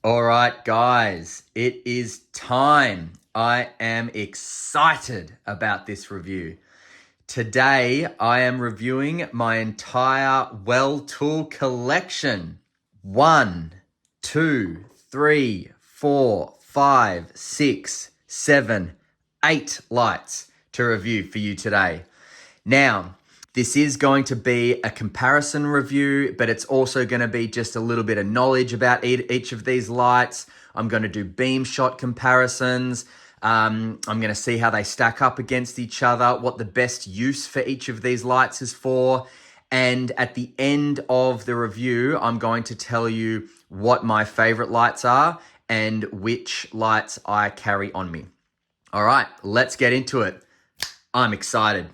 All right, guys, it is time. I am excited about this review. Today, I am reviewing my entire Welltool collection. 1, 2, 3, 4, 5, 6, 7, 8 lights to review for you today. Now, this is going to be a comparison review, but it's also going to be just a little bit of knowledge about each of these lights. I'm going to do beam shot comparisons. I'm going to see how they stack up against each other, what the best use for each of these lights is for. And at the end of the review, I'm going to tell you what my favorite lights are and which lights I carry on me. All right, let's get into it. I'm excited.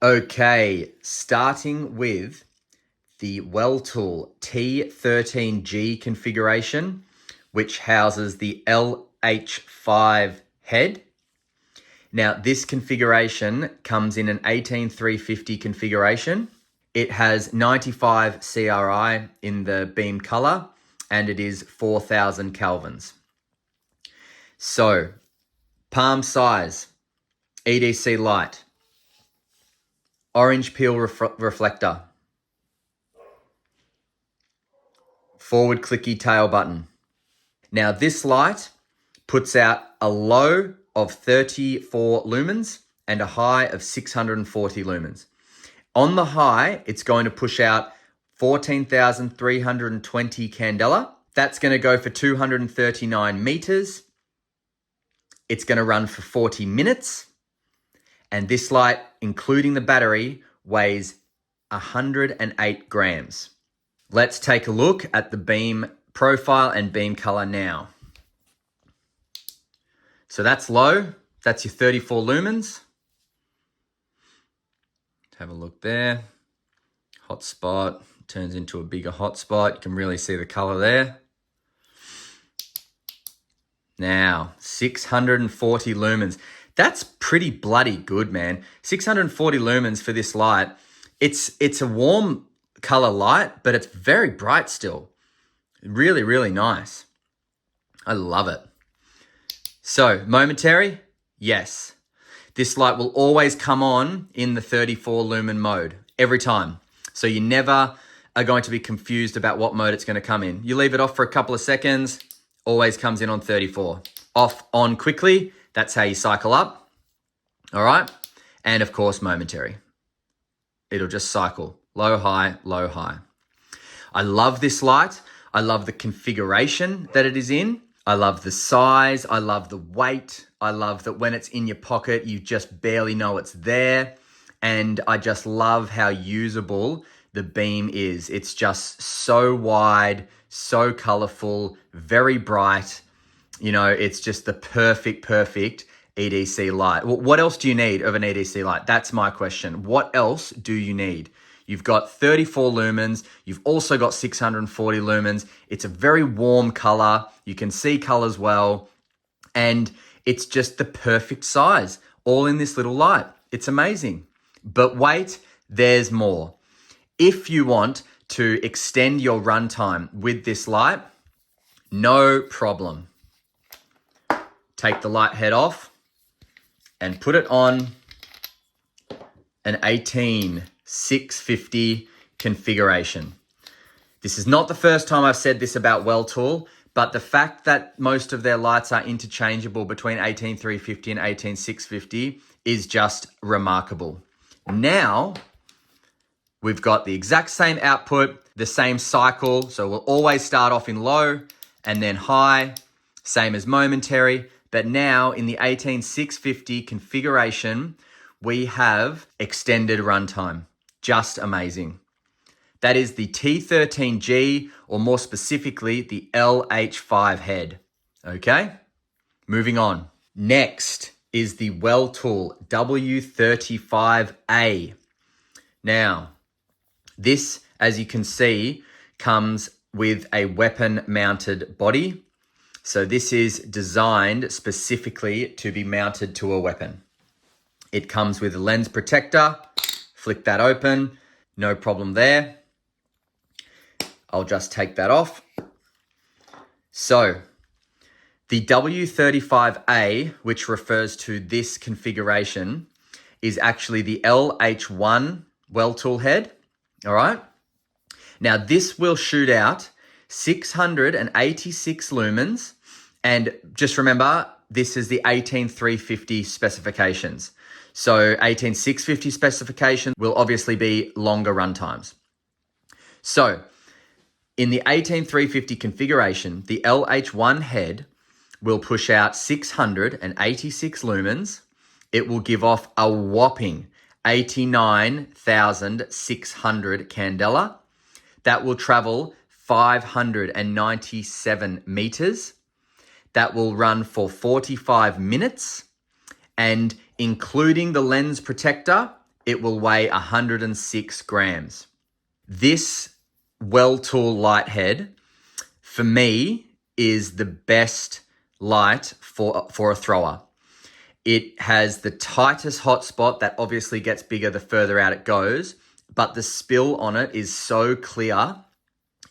Okay, starting with the Welltool T13G configuration, which houses the LH5 head. Now, this configuration comes in an 18350 configuration. It has 95 CRI in the beam color, and it is 4000 kelvins. So, palm size, EDC light, orange peel reflector, forward clicky tail button. Now this light puts out a low of 34 lumens and a high of 640 lumens. On the high, it's going to push out 14,320 candela. That's going to go for 239 meters. It's going to run for 40 minutes. And this light, including the battery, weighs 108 grams. Let's take a look at the beam profile and beam color now. So that's low. That's your 34 lumens. Have a look there. Hot spot turns into a bigger hot spot. You can really see the color there. Now, 640 lumens. That's pretty bloody good, man. 640 lumens for this light. It's a warm color light, but it's very bright still. Really, really nice. I love it. So, momentary? Yes. This light will always come on in the 34 lumen mode, every time. So you never are going to be confused about what mode it's going to come in. You leave it off for a couple of seconds, always comes in on 34. Off, on quickly. That's how you cycle up, all right? And of course, momentary. It'll just cycle, low, high, low, high. I love this light. I love the configuration that it is in. I love the size. I love the weight. I love that when it's in your pocket, you just barely know it's there. And I just love how usable the beam is. It's just so wide, so colorful, very bright. You know, it's just the perfect EDC light. Well, what else do you need of an EDC light? That's my question. What else do you need? You've got 34 lumens. You've also got 640 lumens. It's a very warm color. You can see colors well. And it's just the perfect size, all in this little light. It's amazing. But wait, there's more. If you want to extend your runtime with this light, no problem. Take the light head off and put it on an 18650 configuration. This is not the first time I've said this about Welltool, but the fact that most of their lights are interchangeable between 18350 and 18650 is just remarkable. Now, we've got the exact same output, the same cycle, so we'll always start off in low and then high, same as momentary. But now in the 18650 configuration, we have extended runtime. Just amazing. That is the T13G, or more specifically, the LH5 head. Okay, moving on. Next is the Welltool W35A. Now, this, as you can see, comes with a weapon-mounted body. So this is designed specifically to be mounted to a weapon. It comes with a lens protector Flick that open, no problem there. I'll just take that off. So the W35A, which refers to this configuration, is actually the LH1 Welltool head, all right? Now this will shoot out 686 lumens, and just remember, this is the 18350 specifications. So 18650 specification will obviously be longer run times. So in the 18350 configuration, the LH1 head will push out 686 lumens. It will give off a whopping 89,600 candela. That will travel 597 meters. That will run for 45 minutes. And including the lens protector, it will weigh 106 grams. This Welltool light head, for me, is the best light for a thrower. It has the tightest hotspot that obviously gets bigger the further out it goes, but the spill on it is so clear,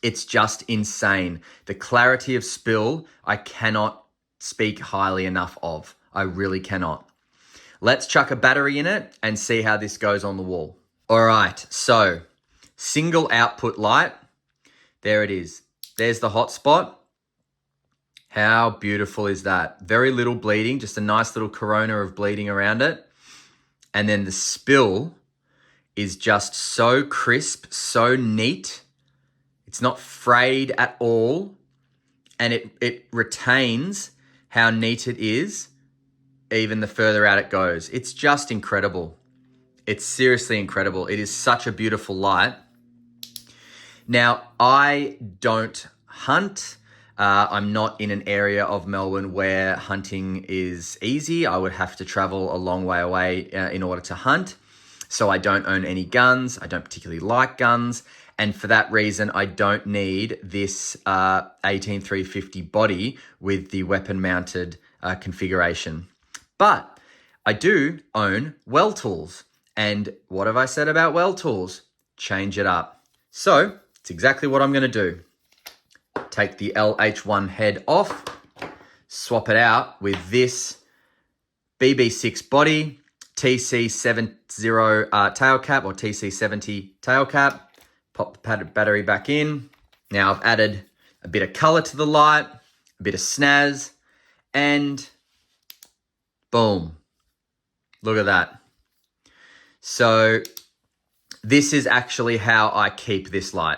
it's just insane. The clarity of spill, I cannot speak highly enough of. I really cannot. Let's chuck a battery in it and see how this goes on the wall. All right, so single output light. There it is. There's the hotspot. How beautiful is that? Very little bleeding, just a nice little corona of bleeding around it. And then the spill is just so crisp, so neat. It's not frayed at all. And it retains how neat it is, even the further out it goes. It's just incredible. It's seriously incredible. It is such a beautiful light. Now, I don't hunt. I'm not in an area of Melbourne where hunting is easy. I would have to travel a long way away in order to hunt. So I don't own any guns. I don't particularly like guns. And for that reason, I don't need this 18350 body with the weapon mounted configuration. But I do own Welltools. And what have I said about Welltools? Change it up. So it's exactly what I'm going to do. Take the LH1 head off, swap it out with this BB6 body, TC70 tail cap or TC70 tail cap. Pop the battery back in. Now I've added a bit of color to the light, a bit of snaz, and boom. Look at that. So this is actually how I keep this light.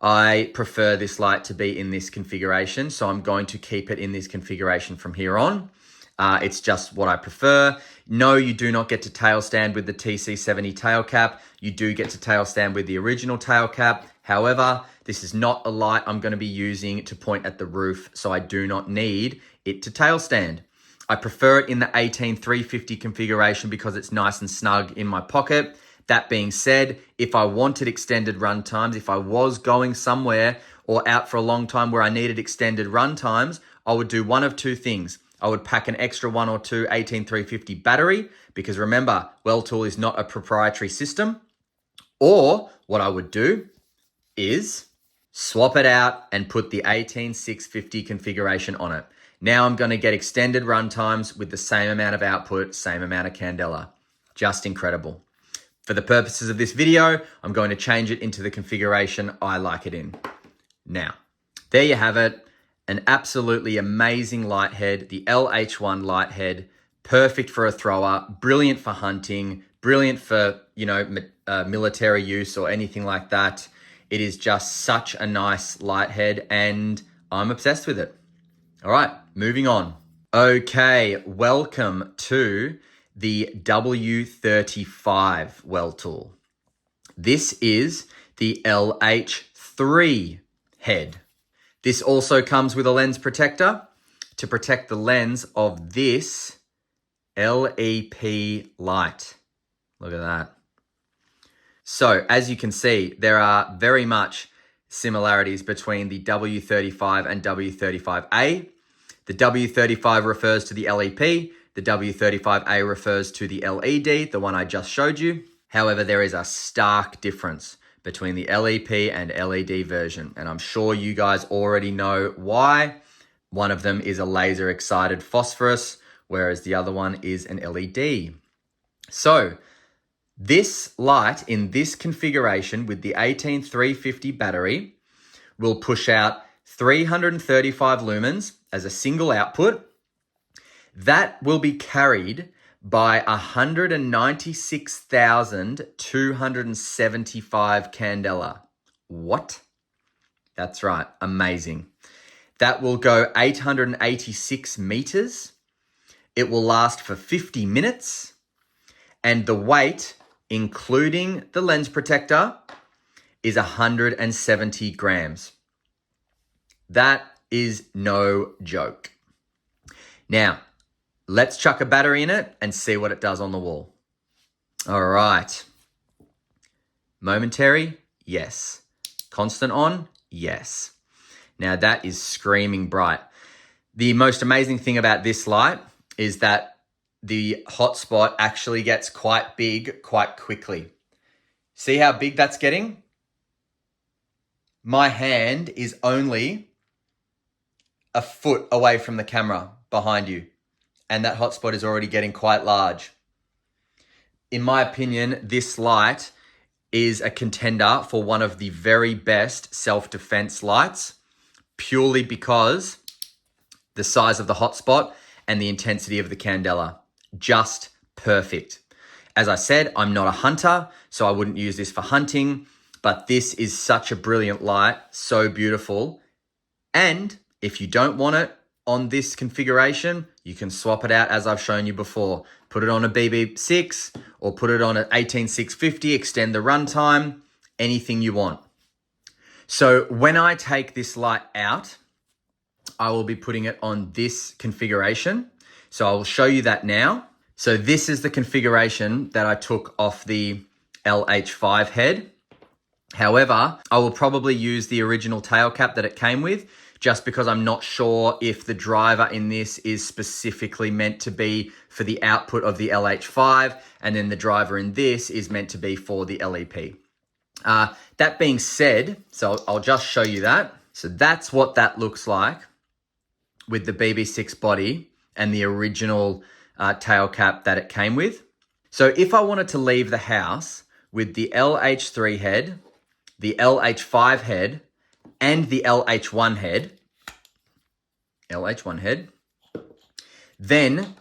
I prefer this light to be in this configuration, so I'm going to keep it in this configuration from here on. It's just what I prefer. No, you do not get to tail stand with the TC70 tail cap. You do get to tail stand with the original tail cap. However, this is not a light I'm going to be using to point at the roof, so I do not need it to tail stand. I prefer it in the 18350 configuration because it's nice and snug in my pocket. That being said, if I wanted extended run times, if I was going somewhere or out for a long time where I needed extended run times, I would do one of two things. I would pack an extra 1 or 2 18350 battery, because remember, Welltool is not a proprietary system. Or what I would do is swap it out and put the 18650 configuration on it. Now I'm going to get extended run times with the same amount of output, same amount of candela. Just incredible. For the purposes of this video, I'm going to change it into the configuration I like it in. Now, there you have it. An absolutely amazing light head, the LH1 light head, perfect for a thrower, brilliant for hunting, brilliant for, military use or anything like that. It is just such a nice light head and I'm obsessed with it. All right, moving on. Okay, welcome to the W35 Welltool. This is the LH3 head. This also comes with a lens protector to protect the lens of this LEP light. Look at that. So as you can see, there are very much similarities between the W35 and W35A. The W35 refers to the LEP. The W35A refers to the LED, the one I just showed you. However, there is a stark difference between the LEP and LED version, and I'm sure you guys already know why. One of them is a laser excited phosphorus, whereas the other one is an LED. So this light in this configuration with the 18350 battery will push out 335 lumens as a single output. That will be carried by 196,275 candela. What? That's right, amazing. That will go 886 meters. It will last for 50 minutes. And the weight, including the lens protector, is 170 grams. That is no joke. Now, let's chuck a battery in it and see what it does on the wall. All right. Momentary, yes. Constant on, yes. Now that is screaming bright. The most amazing thing about this light is that the hotspot actually gets quite big quite quickly. See how big that's getting? My hand is only a foot away from the camera behind you, and that hotspot is already getting quite large. In my opinion, this light is a contender for one of the very best self-defense lights, purely because the size of the hotspot and the intensity of the candela. Just perfect. As I said, I'm not a hunter, so I wouldn't use this for hunting, but this is such a brilliant light, so beautiful. And if you don't want it on this configuration, you can swap it out as I've shown you before. Put it on a BB6 or put it on an 18650, extend the runtime, anything you want. So when I take this light out, I will be putting it on this configuration. So I will show you that now. So this is the configuration that I took off the LH5 head. However, I will probably use the original tail cap that it came with, just because I'm not sure if the driver in this is specifically meant to be for the output of the LH5, and then the driver in this is meant to be for the LEP. That being said, so I'll just show you that. So that's what that looks like with the BB6 body and the original tail cap that it came with. So if I wanted to leave the house with the LH3 head, the LH5 head, and the LH1 head, then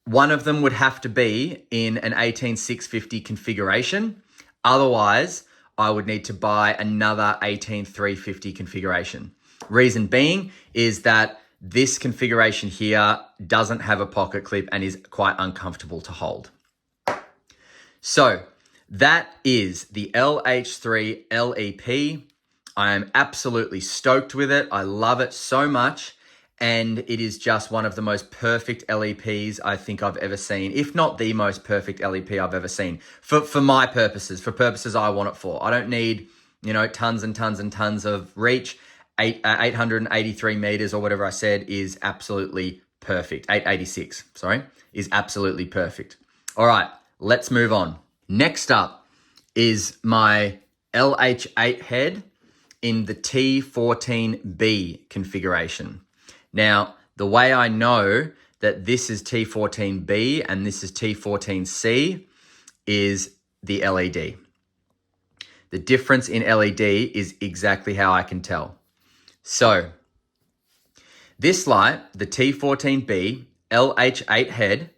one of them would have to be in an 18650 configuration. Otherwise, I would need to buy another 18350 configuration. Reason being is that this configuration here doesn't have a pocket clip and is quite uncomfortable to hold. So that is the LH3 LEP. I am absolutely stoked with it. I love it so much. And it is just one of the most perfect LEPs I think I've ever seen, if not the most perfect LEP I've ever seen for my purposes, for purposes I want it for. I don't need, tons and tons and tons of reach. 883 meters or whatever I said is absolutely perfect. 886, sorry, is absolutely perfect. All right, let's move on. Next up is my LH8 head in the T14B configuration. Now, the way I know that this is T14B and this is T14C is the LED. The difference in LED is exactly how I can tell. So, this light, the T14B LH8 head,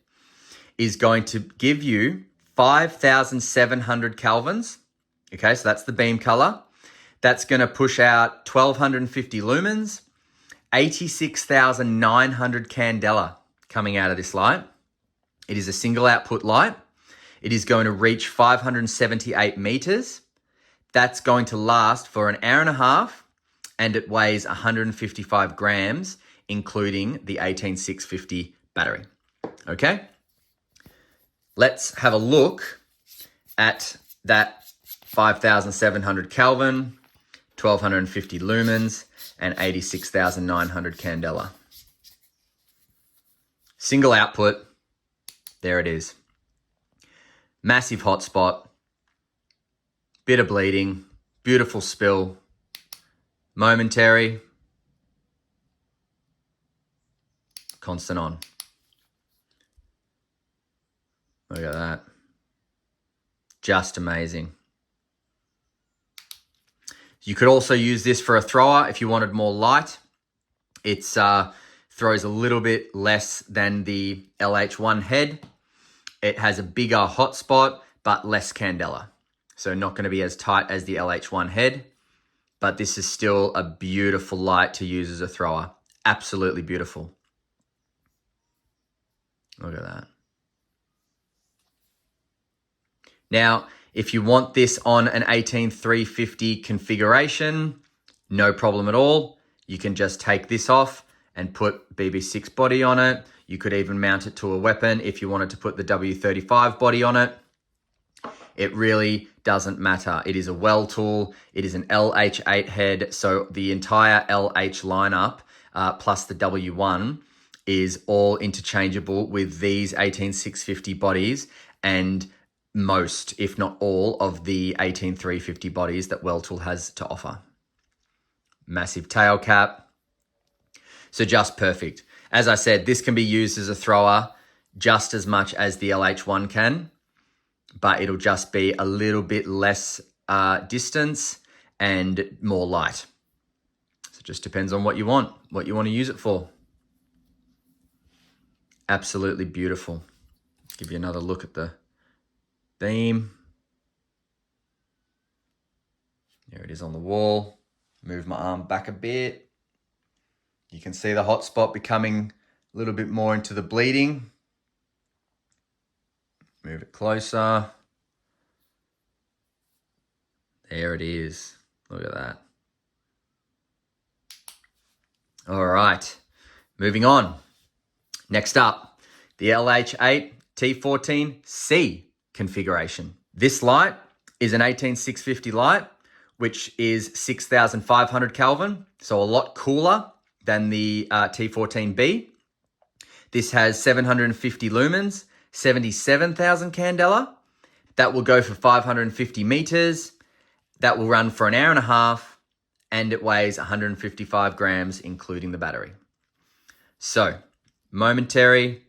is going to give you 5,700 kelvins. Okay, so that's the beam color. That's going to push out 1,250 lumens, 86,900 candela coming out of this light. It is a single output light. It is going to reach 578 meters. That's going to last for an hour and a half, and it weighs 155 grams, including the 18650 battery. Okay? Let's have a look at that 5,700 Kelvin, 1,250 lumens, and 86,900 candela. Single output, there it is. Massive hotspot, bit of bleeding, beautiful spill, momentary, constant on. Look at that. Just amazing. You could also use this for a thrower if you wanted more light. It throws a little bit less than the LH1 head. It has a bigger hotspot, but less candela. So not going to be as tight as the LH1 head, but this is still a beautiful light to use as a thrower. Absolutely beautiful. Look at that. Now, if you want this on an 18350 configuration, no problem at all. You can just take this off and put BB6 body on it. You could even mount it to a weapon if you wanted to put the W35 body on it. It really doesn't matter. It is a Welltool. It is an LH8 head. So the entire LH lineup plus the W1 is all interchangeable with these 18650 bodies and most, if not all, of the 18350 bodies that Welltool has to offer. Massive tail cap. So just perfect. As I said, this can be used as a thrower just as much as the LH1 can, but it'll just be a little bit less distance and more light. So it just depends on what you want to use it for. Absolutely beautiful. Give you another look at the beam. There it is on the wall. Move my arm back a bit. You can see the hot spot becoming a little bit more into the bleeding. Move it closer. There it is. Look at that. All right, moving on. Next up, the LH8 T14C configuration. This light is an 18650 light, which is 6,500 Kelvin, so a lot cooler than the T14B. This has 750 lumens, 77,000 candela. That will go for 550 meters. That will run for an hour and a half, and it weighs 155 grams, including the battery. So, momentary.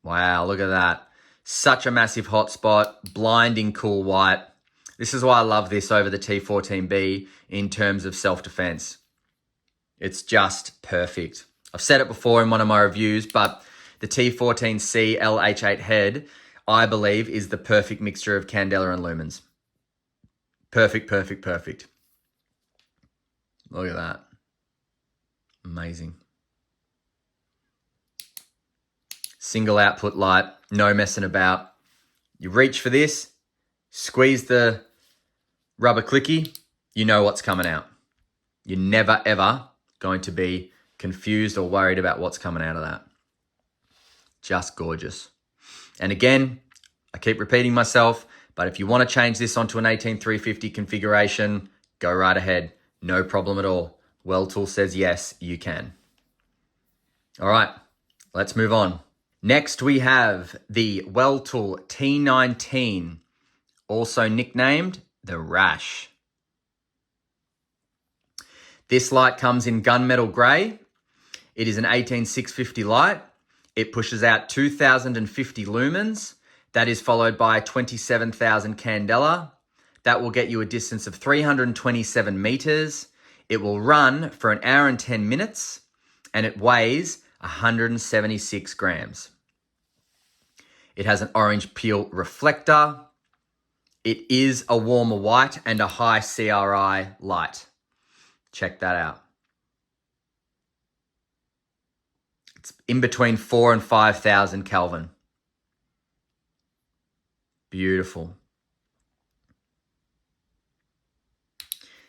Wow, look at that. Such a massive hotspot, blinding cool white. This is why I love this over the T14B in terms of self-defense. It's just perfect. I've said it before in one of my reviews, but the T14C LH8 head, I believe, is the perfect mixture of candela and lumens. Perfect, perfect, perfect. Look at that. Amazing. Single output light, no messing about. You reach for this, squeeze the rubber clicky, you know what's coming out. You're never, ever going to be confused or worried about what's coming out of that. Just gorgeous. And again, I keep repeating myself, but if you want to change this onto an 18350 configuration, go right ahead. No problem at all. Welltool says yes, you can. All right, let's move on. Next, we have the Welltool T19, also nicknamed the Rash. This light comes in gunmetal grey. It is an 18650 light. It pushes out 2,050 lumens. That is followed by 27,000 candela. That will get you a distance of 327 meters. It will run for an hour and 10 minutes, and it weighs 176 grams. It has an orange peel reflector. It is a warmer white and a high CRI light. Check that out. It's in between 4,000 and 5,000 Kelvin. Beautiful.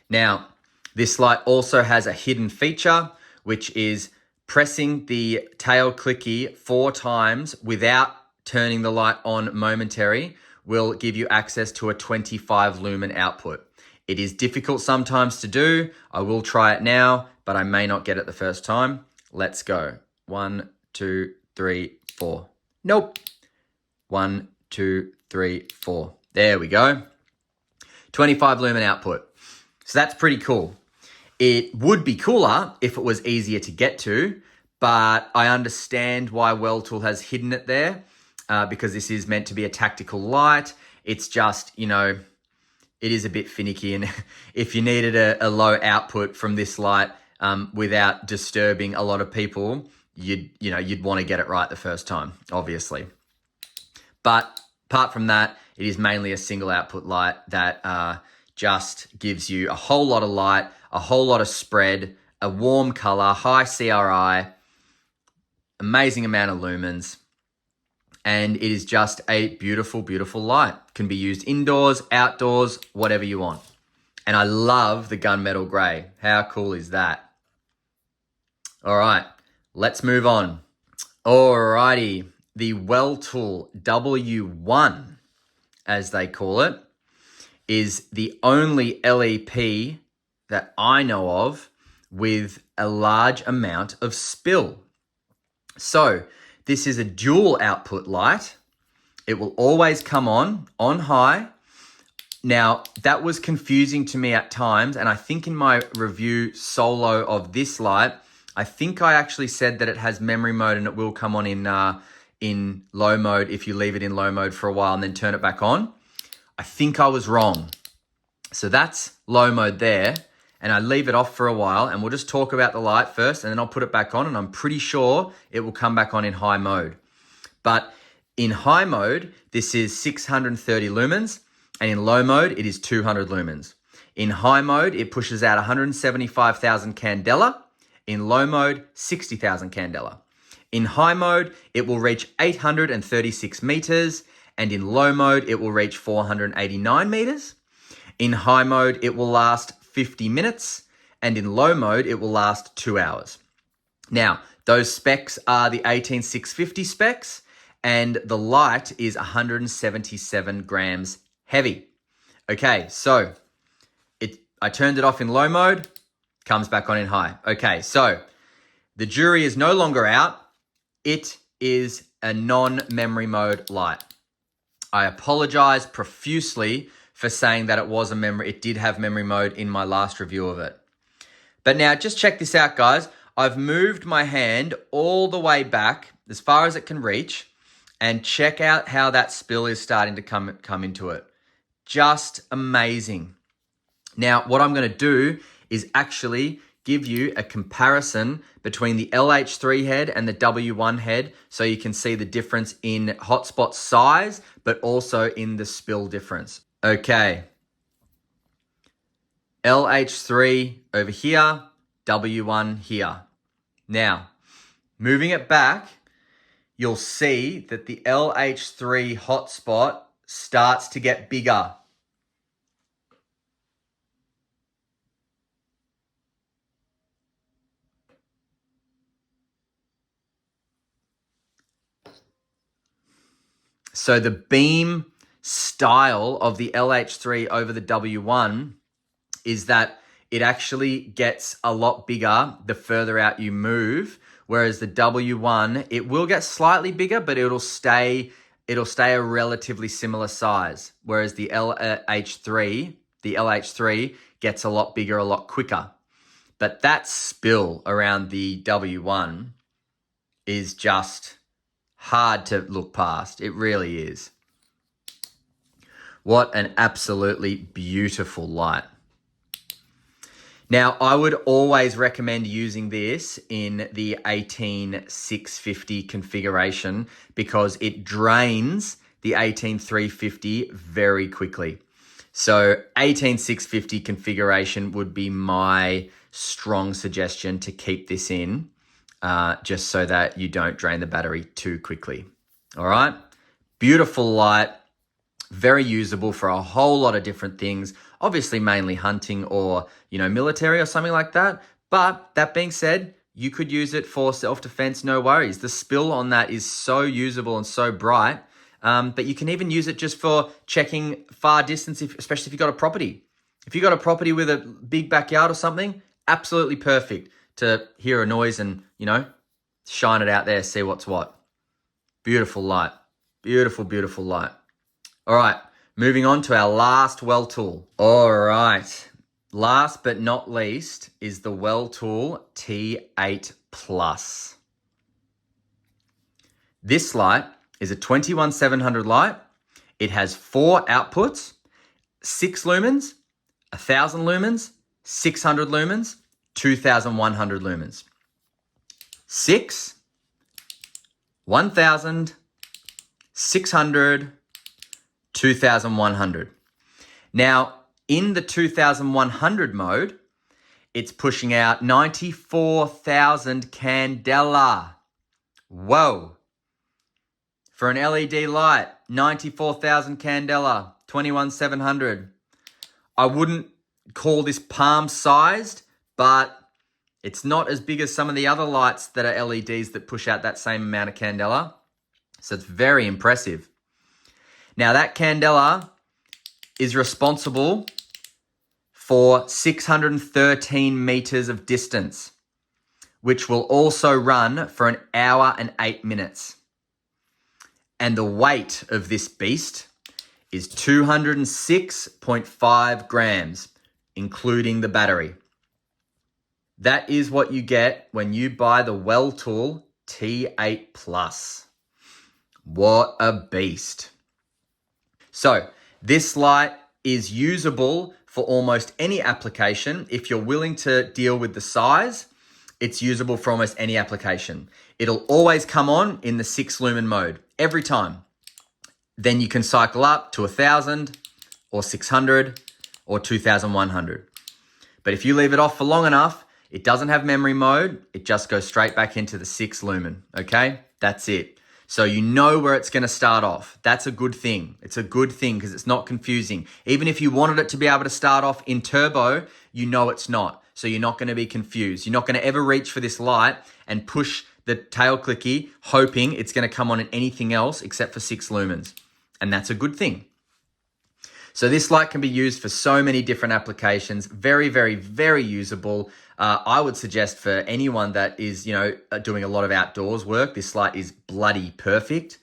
Now, this light also has a hidden feature, which is pressing the tail clicky 4 times without turning the light on momentary will give you access to a 25 lumen output. It is difficult sometimes to do. I will try it now, but I may not get it the first time. Let's go. 1, 2, 3, 4. Nope. 1, 2, 3, 4. There we go. 25 lumen output. So that's pretty cool. It would be cooler if it was easier to get to, but I understand why Welltool has hidden it there because this is meant to be a tactical light. It's just, you know, it is a bit finicky. And if you needed a low output from this light without disturbing a lot of people, you'd want to get it right the first time, obviously. But apart from that, it is mainly a single output light that just gives you a whole lot of light, a whole lot of spread, a warm color, high CRI, amazing amount of lumens, and it is just a beautiful, beautiful light. Can be used indoors, outdoors, whatever you want. And I love the gunmetal gray. How cool is that? All right, let's move on. Alrighty, the Welltool W1, as they call it, is the only LEP that I know of with a large amount of spill. So this is a dual output light. It will always come on high. Now, that was confusing to me at times, and I think in my review solo of this light, I think I actually said that it has memory mode and it will come on in low mode if you leave it in low mode for a while and then turn it back on. I think I was wrong. So that's low mode there, and I leave it off for a while, and we'll just talk about the light first, and then I'll put it back on, and I'm pretty sure it will come back on in high mode. But in high mode, this is 630 lumens, and in low mode, it is 200 lumens. In high mode, it pushes out 175,000 candela. In low mode, 60,000 candela. In high mode, it will reach 836 meters, and in low mode, it will reach 489 meters. In high mode, it will last 50 minutes, and in low mode, it will last 2 hours. Now, those specs are the 18650 specs, and the light is 177 grams heavy. Okay, so I turned it off in low mode, comes back on in high. Okay, so the jury is no longer out. It is a non-memory mode light. I apologize profusely for saying that it did have memory mode in my last review of it. But now just check this out, guys. I've moved my hand all the way back as far as it can reach, and check out how that spill is starting to come into it. Just amazing. Now, what I'm going to do is actually give you a comparison between the LH3 head and the W1 head so you can see the difference in hotspot size, but also in the spill difference. Okay. LH3 over here, W1 here. Now, moving it back, you'll see that the LH3 hotspot starts to get bigger. So the beam style of the LH3 over the W1 is that it actually gets a lot bigger the further out you move, whereas the W1, it will get slightly bigger, but it'll stay a relatively similar size, whereas the LH3 gets a lot bigger a lot quicker. But that spill around the W1 is just hard to look past. It really is. What an absolutely beautiful light. Now, I would always recommend using this in the 18650 configuration because it drains the 18350 very quickly. So 18650 configuration would be my strong suggestion to keep this in, just so that you don't drain the battery too quickly. All right, beautiful light, very usable for a whole lot of different things, obviously mainly hunting or, military or something like that. But that being said, you could use it for self-defense, no worries. The spill on that is so usable and so bright, but you can even use it just for checking far distance, especially if you've got a property. If you've got a property with a big backyard or something, absolutely perfect to hear a noise and, shine it out there, see what's what. Beautiful light. Beautiful, beautiful light. All right, Moving on to our last Welltool. All right. Last but not least is the Welltool T8 Plus. This light is a 21700 light. It has 4 outputs, 6 lumens, 1000 lumens, 600 lumens, 2100 lumens. 6, 1000, 600, 2100. Now, in the 2100 mode, it's pushing out 94,000 candela. Whoa. For an LED light, 94,000 candela, 21700. I wouldn't call this palm sized, but it's not as big as some of the other lights that are LEDs that push out that same amount of candela. So it's very impressive. Now that candela is responsible for 613 meters of distance, which will also run for an hour and 8 minutes. And the weight of this beast is 206.5 grams, including the battery. That is what you get when you buy the Welltool T8 Plus. What a beast. So this light is usable for almost any application. If you're willing to deal with the size, it's usable for almost any application. It'll always come on in the 6 lumen mode, every time. Then you can cycle up to 1000 or 600 or 2100. But if you leave it off for long enough, it doesn't have memory mode. It just goes straight back into the 6 lumen, okay? That's it. So you know where it's going to start off. That's a good thing. It's a good thing because it's not confusing. Even if you wanted it to be able to start off in turbo, you know it's not. So you're not going to be confused. You're not going to ever reach for this light and push the tail clicky hoping it's going to come on in anything else except for 6 lumens. And that's a good thing. So this light can be used for so many different applications. Very, very, very usable. I would suggest for anyone that is, doing a lot of outdoors work, this light is bloody perfect.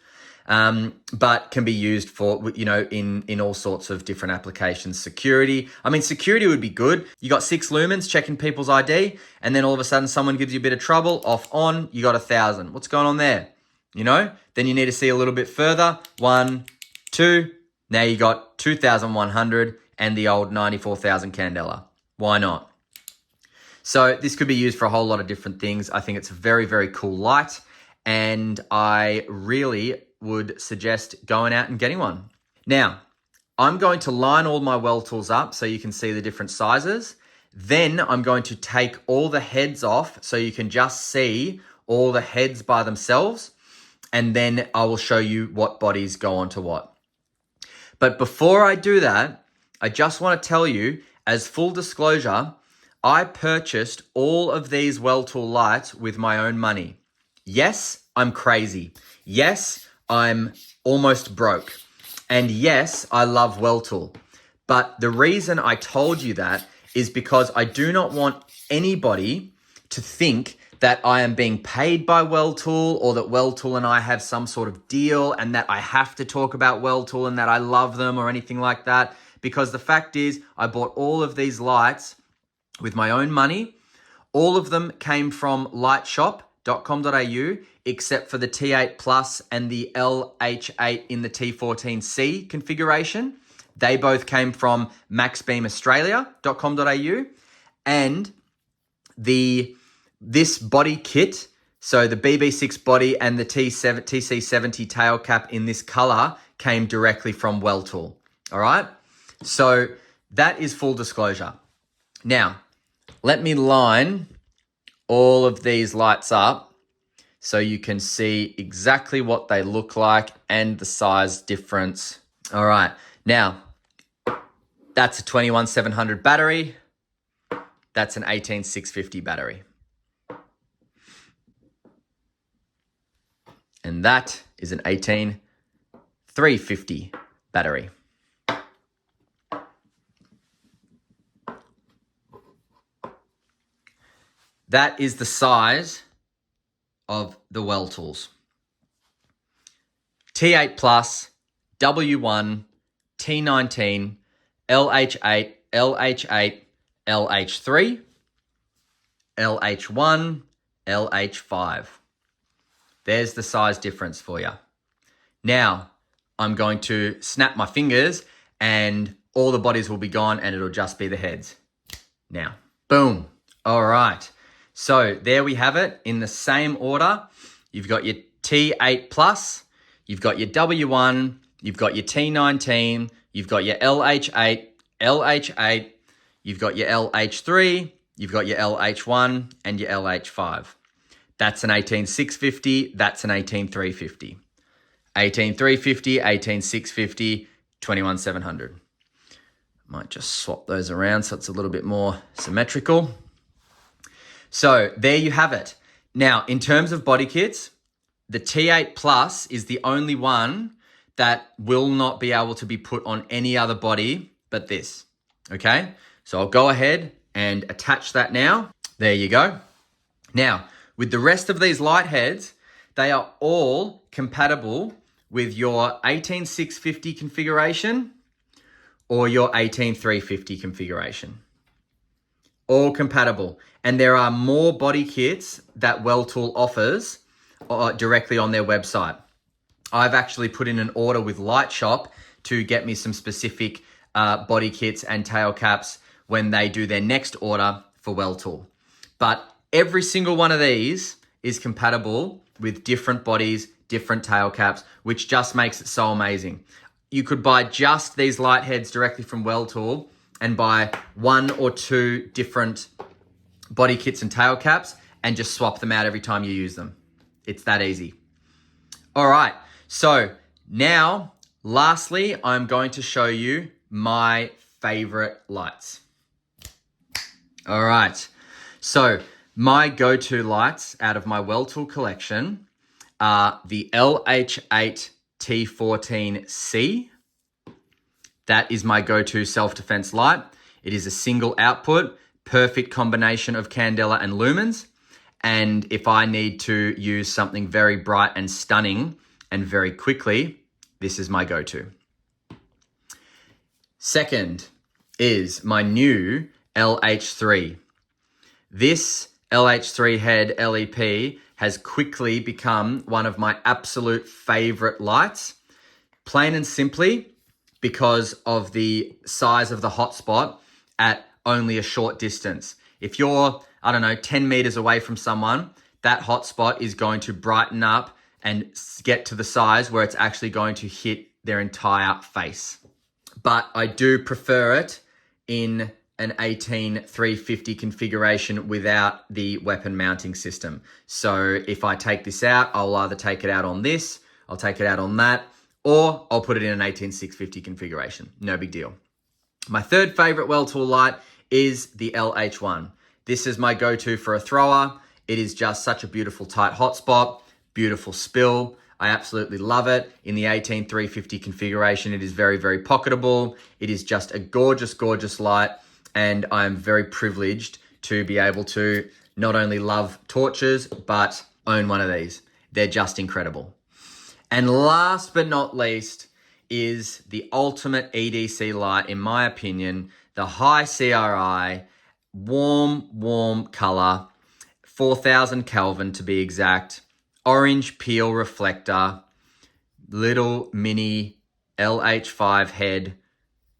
But can be used for, in all sorts of different applications. Security. I mean, security would be good. You got 6 lumens checking people's ID, and then all of a sudden someone gives you a bit of trouble, off on, you got 1000. What's going on there? Then you need to see a little bit further. 1, 2, now you got 2100 and the old 94,000 candela. Why not? So this could be used for a whole lot of different things. I think it's a very, very cool light, and I really would suggest going out and getting one. Now, I'm going to line all my Welltools up so you can see the different sizes. Then I'm going to take all the heads off so you can just see all the heads by themselves. And then I will show you what bodies go onto what. But before I do that, I just want to tell you, as full disclosure, I purchased all of these Welltool lights with my own money. Yes, I'm crazy. Yes, I'm almost broke. And yes, I love Welltool. But the reason I told you that is because I do not want anybody to think that I am being paid by Welltool, or that Welltool and I have some sort of deal and that I have to talk about Welltool and that I love them or anything like that. Because the fact is, I bought all of these lights with my own money. All of them came from lightshop.com.au, except for the T8 Plus and the LH8 in the T14C configuration. They both came from maxbeamaustralia.com.au. And this body kit, so the BB6 body and the TC70 tail cap in this color, came directly from Welltool. All right? So that is full disclosure. Now, let me line all of these lights up so you can see exactly what they look like and the size difference. All right. Now, that's a 21700 battery. That's an 18650 battery. And that is an 18350 battery. That is the size of the Welltools. T8 Plus, W1, T19, LH8, LH8, LH3, LH1, LH5. There's the size difference for you. Now, I'm going to snap my fingers and all the bodies will be gone and it'll just be the heads. Now, boom. All right. So there we have it in the same order. You've got your T8 Plus, you've got your W1, you've got your T19, you've got your LH8, LH8, you've got your LH3, you've got your LH1 and your LH5. That's an 18650, that's an 18350. 18350, 18650, 21700. Might just swap those around so it's a little bit more symmetrical. So there you have it. Now, in terms of body kits, the T8 Plus is the only one that will not be able to be put on any other body but this, okay? So I'll go ahead and attach that now. There you go. Now, with the rest of these light heads, they are all compatible with your 18650 configuration or your 18350 configuration. All compatible. And there are more body kits that Welltool offers directly on their website. I've actually put in an order with Lightshop to get me some specific body kits and tail caps when they do their next order for Welltool. But every single one of these is compatible with different bodies, different tail caps, which just makes it so amazing. You could buy just these light heads directly from Welltool and buy one or two different body kits and tail caps and just swap them out every time you use them. It's that easy. All right, so now, lastly, I'm going to show you my favorite lights. All right, so my go-to lights out of my Welltool collection are the LH8 T14C. That is my go-to self-defense light. It is a single output, perfect combination of candela and lumens. And if I need to use something very bright and stunning and very quickly, this is my go-to. Second is my new LH3. This LH3 head LEP has quickly become one of my absolute favorite lights, plain and simply because of the size of the hotspot at only a short distance. If you're, 10 meters away from someone, that hotspot is going to brighten up and get to the size where it's actually going to hit their entire face. But I do prefer it in an 18350 configuration without the weapon mounting system. So if I take this out, I'll either take it out on this, I'll take it out on that, or I'll put it in an 18650 configuration. No big deal. My third favorite Welltool light is the LH1. This is my go-to for a thrower. It is just such a beautiful tight hotspot, beautiful spill. I absolutely love it. In the 18350 configuration, it is very, very pocketable. It is just a gorgeous, gorgeous light. And I'm very privileged to be able to not only love torches, but own one of these. They're just incredible. And last but not least is the ultimate EDC light, in my opinion, the high CRI, warm color, 4000 Kelvin to be exact, orange peel reflector, little mini LH5 head,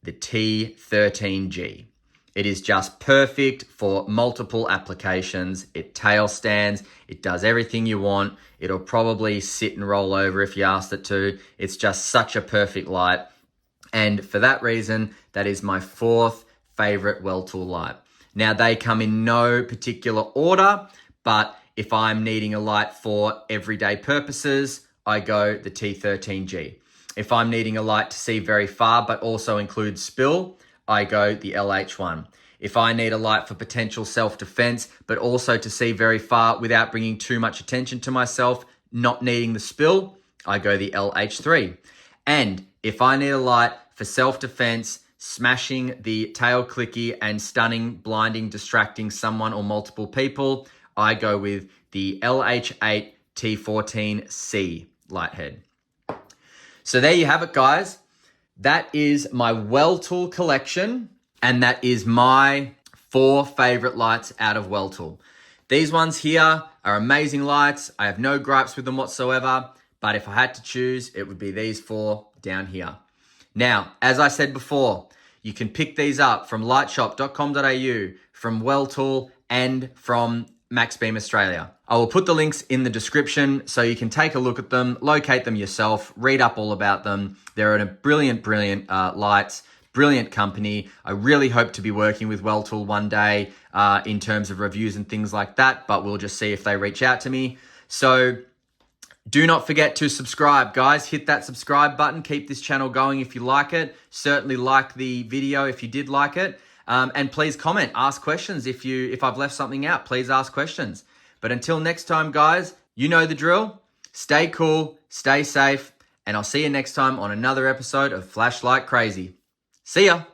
the T13G. It is just perfect for multiple applications. It tail stands. It does everything you want. It'll probably sit and roll over if you asked it to. It's just such a perfect light. And for that reason, that is my fourth favorite Welltool light. Now, they come in no particular order, but if I'm needing a light for everyday purposes, I go the T13G. If I'm needing a light to see very far, but also includes spill, I go the LH1. If I need a light for potential self-defense, but also to see very far without bringing too much attention to myself, not needing the spill, I go the LH3. And if I need a light for self-defense, smashing the tail clicky and stunning, blinding, distracting someone or multiple people, I go with the LH8 T14C light head. So there you have it, guys. That is my Welltool collection, and that is my 4 favorite lights out of Welltool. These ones here are amazing lights. I have no gripes with them whatsoever, but if I had to choose, it would be these 4 down here. Now, as I said before, you can pick these up from lightshop.com.au, from Welltool, and from Max Beam Australia. I will put the links in the description so you can take a look at them, locate them yourself, read up all about them. They're a brilliant lights, brilliant company. I really hope to be working with Welltool one day in terms of reviews and things like that, but we'll just see if they reach out to me. So do not forget to subscribe, guys. Hit that subscribe button. Keep this channel going if you like it. Certainly like the video if you did like it. And please comment, ask questions. If I've left something out, please ask questions. But until next time, guys, you know the drill. Stay cool, stay safe, and I'll see you next time on another episode of Flashlight Crazy. See ya.